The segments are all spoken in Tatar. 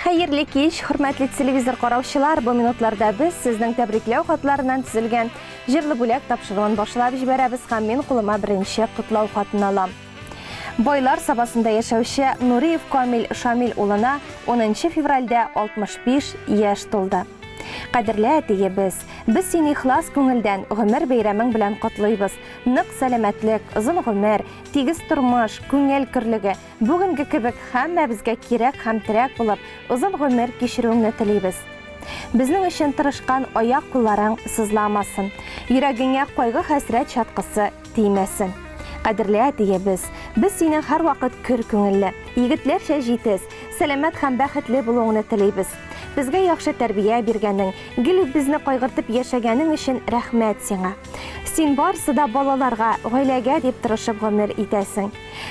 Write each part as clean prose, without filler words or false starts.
Хәерле кич, хөрмәтле телевизор караучылар, бу минутларда без сезнең тәбрикләү хатларыннан төзелгән җырлы бүләк тапшыруын башлап җибәрәбез һәм мин кулыма беренче котлау хатын алам. Байлар сабасында яшәүче Нуриев Камил Шамил улына 10 февральдә 65 яшь тулды. Кадерле әтиебез, без сине ихлас күңелдән гомер бәйрәмең белән котлыйбыз. Нык сәламәтлек, озын гомер, тигез тормыш, күңел кирлеге, бүгенге кебек һәммәбезгә кирәк һәм терәк булып, озын гомер кичерүеңне телибез. Безнең өчен тырышкан аяк-кулларың сызламасын, йөрәгеңә кайгы хәсрәт чаткысы тимәсен. Кадерле әтиебез, без синең һәр вакыт көр күңелле, егетләрчә җитез, сәламәт һәм бәхетле булуыңны телибез. Безгә яхшы тәрбия биргәнең, гел безне кайгыртып яшәгәнең өчен рәхмәт сиңа. Син барсы да балаларга, гаиләгә дип тырышып гомер итәсең.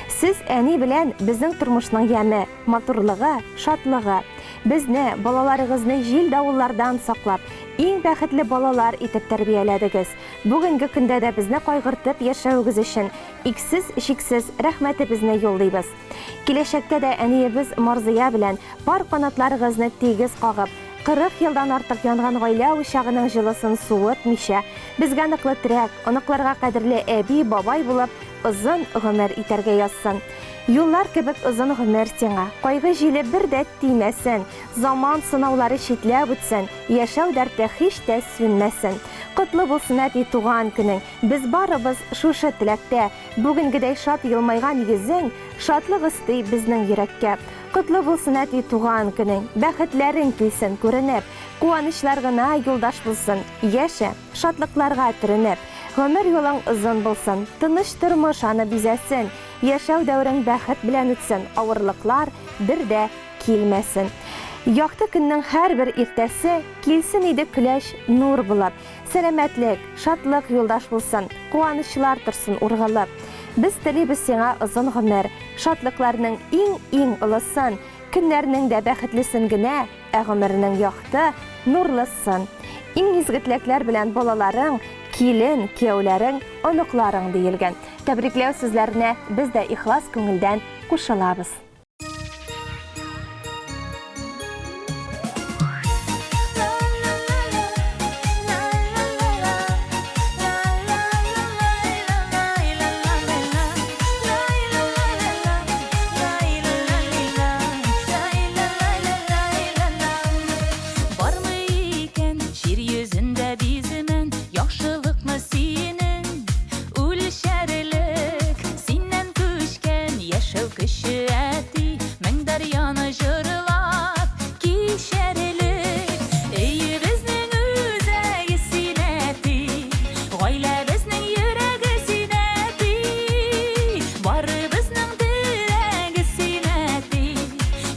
Сез әни белән безнең тормышның яме, матурлыгы, шатлыгы, безне, балаларыгызны җил давыллардан саклап, иң бәхетле балалар итеп тәрбияләдегез. Бүгенге көндә дә безне кайгыртып яшәүегез өчен иксез-чиксез рәхмәтебезне юллыйбыз. Киләчәктә дә әниебез Марзия белән бар канатларыгызны тигез кагып, 40 елдан артык янган гаилә учагының җылысын суытмыйча, безгә ныклы терәк, оныкларга кадерле әби, бабай булып, озын гомер итәргә язсын. Юллар кебек озын гомер сиңа, кайгы җиле бер дә тимәсен, заман сынаулары читләп үтсен, яшәү дәрте һич тә сүнмәсен. Котлы булсын әти туган көнең, без барыбыз шушы теләктә, бүгенгедәй шат елмайган йөзең, шатлык исти безнең йөрәккә. Котлы булсын әти туган көнең, бәхетләрең килсен күренеп, куанычлар гына юлдаш булсын, яшә, шатлыкларга төренеп, гомер юлың озын булсын, тыныч тормыш аны бизәсен, яшәү дәврең бәхет белән үтсен, авырлыклар бер дә килмәсен. Якты көннең һәрбер иртәсе килсен иде көләч нур булып, сәламәтлек, шатлык юлдаш булсын, куанычлар торсын ургылып. Без телибез сиңа озын гомер, шатлыкларның иң олысын, көннәрнең дә бәхетлесен генә, гомернең якты, нурлысын. Иң изгетләкләр белән балаларың, килен, кияүләрең, оныкларың диелгән. Тәбрикләү сүзләренә без дә ихлас күңелдән кушылабыз.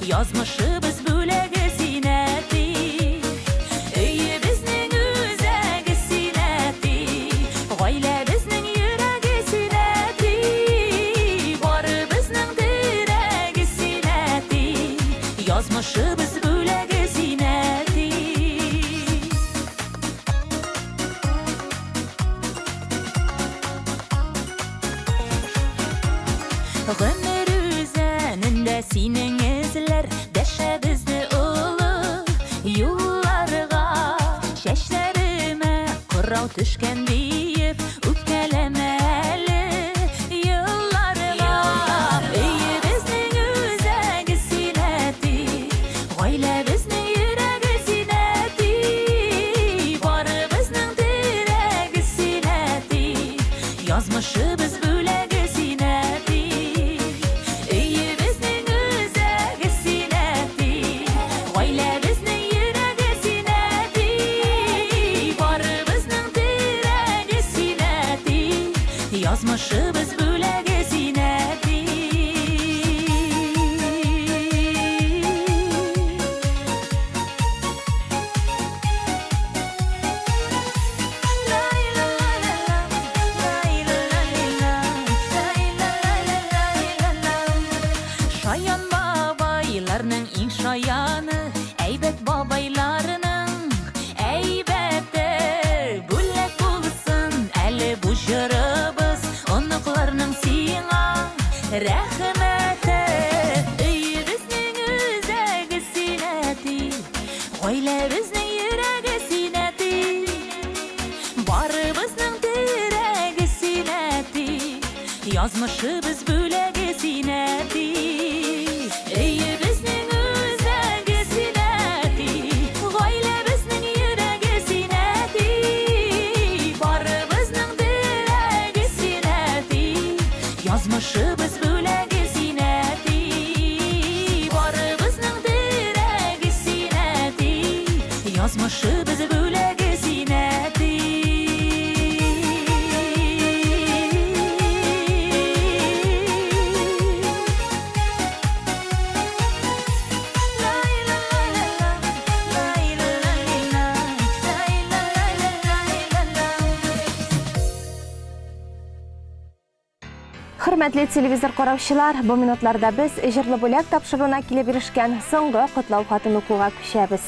Yazmışыбыз бүләге синәти, өйе безнең үзәге синәти, гаилә безнең йөрәге синәти, бары безнең терәге синәти, язмышыбыз бүләге синәти. Гомер үзәнендә синең дәшәбезне улы юлларга, чәчләремә кырау төшкән диеп үпкәләмә әле юлларга. Өйе безнең үзәге синәти, гаилә безнең йөрәге синәти, бары безнең терәге синәти, язмышыбыз бүләге синәти. Yazmışыбыз бүләге синәти. Әйе безнең үзәге синәти. Гаилә безнең йөрәге синәти. Барыбызның теләге синәти. Yazmışыбыз бүләге синәти. Барыбызның теләге синәти. Yazmışыбыз бүләге синәти. Хөрмәтле телевизор караучылар, бу минутларда без җырлы бүләк тапшыруына килеп ирешкән соңгы котлау хатын укуга күчәбез.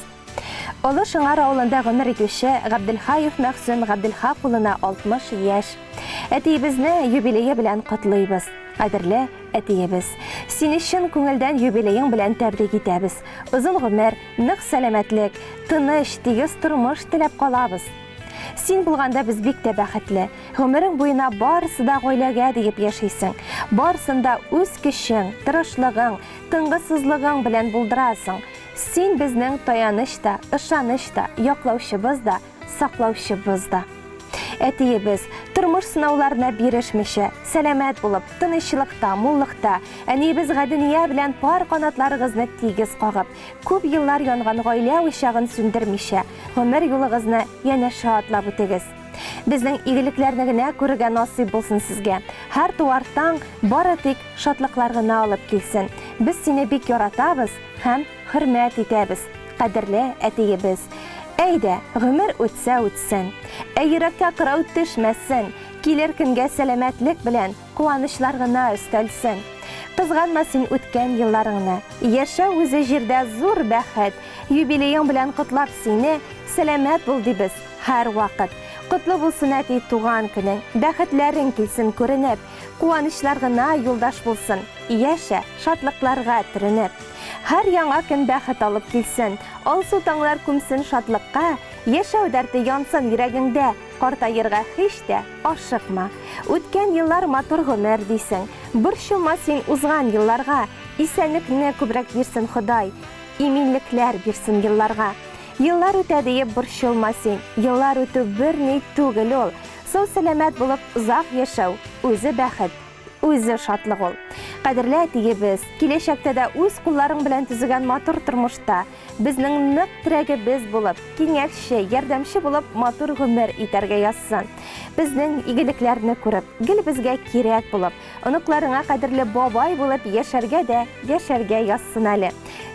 Олы Шыңар авылында гомер итүче Габделхаев Мәхсүн Габделхак улына 60 яшь. Әтиебезне юбилее белән котлыйбыз. Кадерле әтиебез, син өчен күңелдән юбилеең белән тәбрик итәбез. Озын гомер, нык сәламәтлек, тыныч, тигез тормыш теләп калабыз. Син булганда без бик тә бәхетле. Гомерең буена барысы да гаиләгә диеп яшисең. Барысында үз көчең, тырышлыгың, тынгысызлыгың белән булдырасың. Син безнең таяныч та, ышаныч та, яклаучыбыз да, саклаучыбыз да. Әтиебез, тормыш сынауларына бирешмичә, сәламәт булып, тынычлыкта, муллыкта, әниебез Гадия белән пар канатларыгызны тигез кагып, күп еллар янган гаилә учагын сүндермичә, гомер юлыгызны янәшә атлап үтегез. Безнең игелекләрне генә күрергә насыйп булсын сезгә. Һәр туартаң бары тик шатлыклар гына алып килсен. Без сине бик яратабыз һәм хөрмәт итәбез. Кадерле әтиебез. Әйдә, гомер үтсә үтсен. Йөрәккә кырау төшмәсен. Килер көнгә сәламәтлек белән куанычлар гына өстәлсен. Кызганма син үткән елларыңны. Яшәү үзе җирдә зур бәхет. Юбилеең белән котлап сине, сәламәт бул дибез һәр вакыт. Котлы булсын әти туган көнең. Бәхетләрең килсен күренеп, куанычлар гына юлдаш булсын. Яшә шатлыкларга төренеп. Һәр яңа көн бәхет алып килсен. Алсу таңлар күмсен шатлыкка. Яшәү дәрте янсын йөрәгеңдә. Картаерга һич тә ашыкма. Үткән еллар матур гомер дисең. Борчылма син узган елларга. Исәнлекне күбрәк бирсен Ходай. Иминлекләр бирсен елларга. Еллар үтә диеп борчылма син. Еллар үтү бер ни түгел ул. Сау сәламәт булып узак яшәү үзе бәхет, үзе шатлык ул. Кадерле әтиебез, киләчәктә дә үз кулларың белән төзегән матур тормышта безнең нык терәгебез булып, киңәшче, ярдәмче булып матур гомер итәргә язсын. Безнең игелекләрне күреп, гел безгә кирәк булып, оныкларыңа кадерле бабай булып яшәргә язсын әле.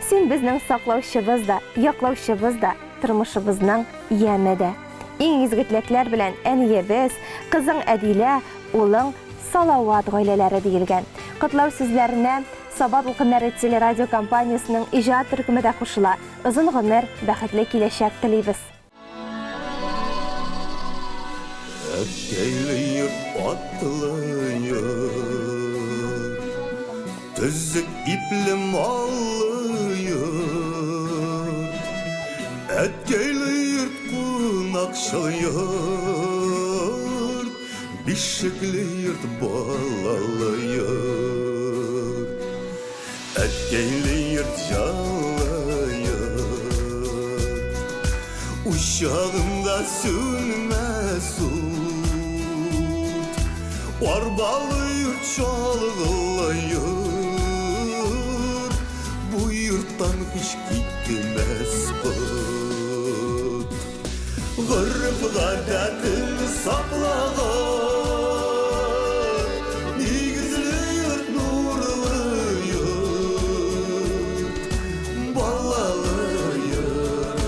Син безнең саклаучыбыз да, яклаучыбыз да, тормышыбызның яме дә. Иң изге теләкләр белән әниебез, кызың Әдилә, улың Салават гаиләләре диелгән. Котлау сүзләренә Сабат укымнары телерадио компаниясының иҗат төркеме дә кушыла. Озын гомер, бәхетле киләчәк телибез. Әткәйле йорт атлы йорт, төзек ипле маллы йорт. Әткәйле йорт кунакчыл йорт, бишекле йорт балалы йорт. Әткәйле йорт җылы йорт, uşağında sönmez ут. Арбалы йорт, çalgılı yurt, bu yurttan hiç gitmez kut. Gırıp gadetini saklalar, nigizli yurt, nurlu yurt, balalı yurt,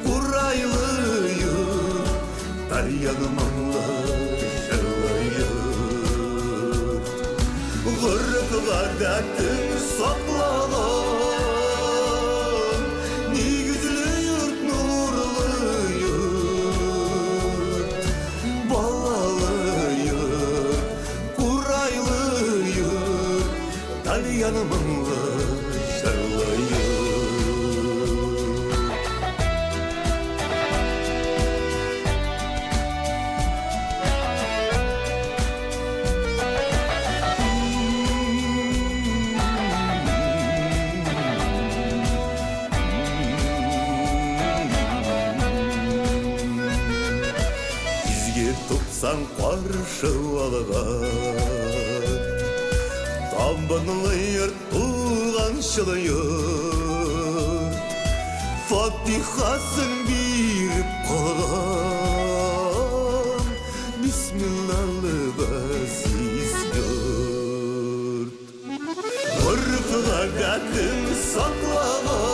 kuraylı yurt, daryanmanlı şırlı yurt. Gırıp gadetini saklalar, nigizli yurt, nurlu yurt, болсаң қаршы алған Тамбанылайыр туған шылайыр Фатихасын беріп қалған Бисмиллалы ғазиз йұрт Ғұрфыға гәтін сақлаған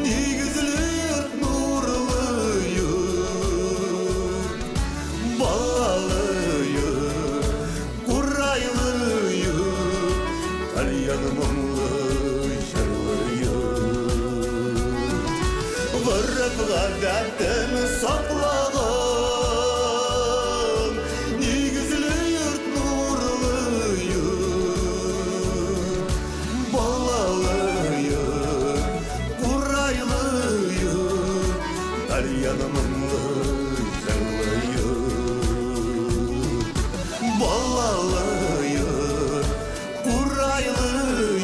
Негізлі йұрт нұрлы йұрт Балалы йұрт, құрайлы йұрт Тальяны мұңлы жырлы йұрт Ғұрфыға гәтін сақлаған Негізлі йұрт нұрлы йұрт Балалы йұрт, құрайлы йұрт Тальяны мұңлы жырлы йұрт Балалы йұрт, құрайлы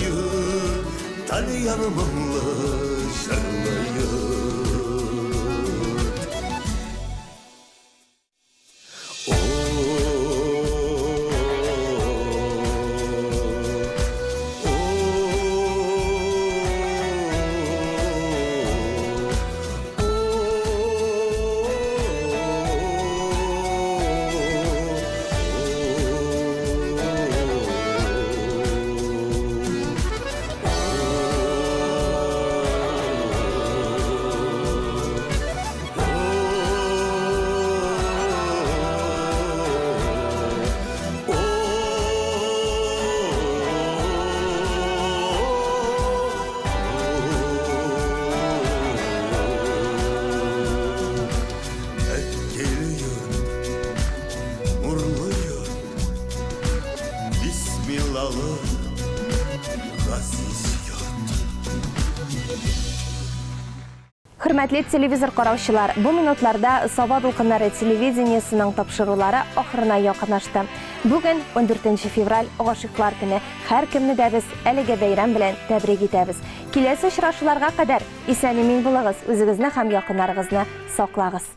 йұрт Тальяны мұңлы жырлы йұрт Бисмиллалы ғазиз йұрт Хөрмәтле телевизор караучылар, бу минутларда Саба дулкыннары телевидениесенең тапшырулары ахырына якынлашты. Бүген 14 февраль гашыйклар көне. Һәркемне дә без әлеге бәйрәм белән тәбрик итәбез. Киләсе очрашуларга кадәр исән-имин булыгыз, үзегезне һәм якыннарыгызны саклагыз.